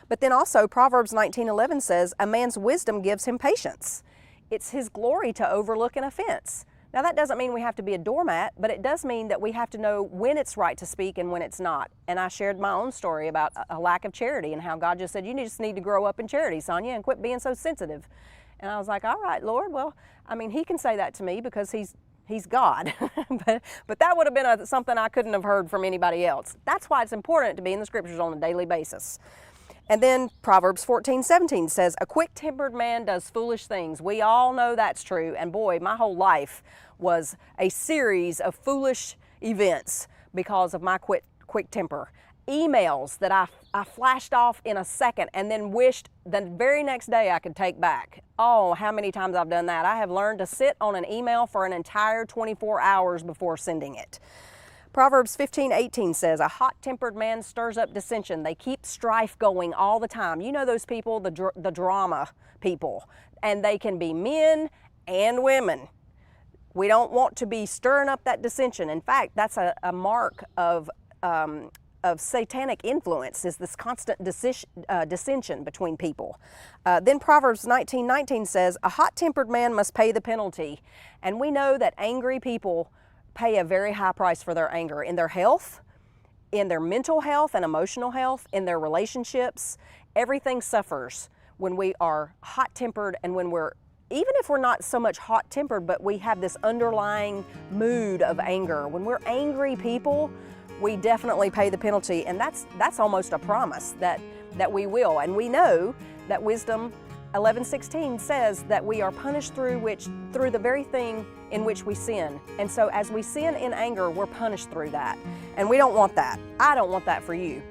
But then also Proverbs 19:11 says, a man's wisdom gives him patience. It's his glory to overlook an offense. Now that doesn't mean we have to be a doormat, but it does mean that we have to know when it's right to speak and when it's not. And I shared my own story about a lack of charity and how God just said, you just need to grow up in charity, Sonia, and quit being so sensitive. And I was like, all right, Lord, well, I mean, he can say that to me because he's God. but that would have been something I couldn't have heard from anybody else. That's why it's important to be in the scriptures on a daily basis. And then Proverbs 14:17 says, a quick-tempered man does foolish things. We all know that's true. And boy, my whole life was a series of foolish events because of my quick temper. Emails that I flashed off in a second and then wished the very next day I could take back. Oh, how many times I've done that. I have learned to sit on an email for an entire 24 hours before sending it. Proverbs 15:18 says, a hot-tempered man stirs up dissension. They keep strife going all the time. You know those people, the drama people, and they can be men and women. We don't want to be stirring up that dissension. In fact, that's a mark of satanic influence, is this constant dissension between people. Then Proverbs 19:19 says, a hot-tempered man must pay the penalty. And we know that angry people pay a very high price for their anger in their health, in their mental health and emotional health, in their relationships. Everything suffers when we are hot-tempered and when even if we're not so much hot-tempered, but we have this underlying mood of anger. When we're angry people, we definitely pay the penalty, and that's almost a promise that we will. And we know that Wisdom 11:16 says that we are punished through the very thing in which we sin. And so as we sin in anger, we're punished through that. And we don't want that. I don't want that for you.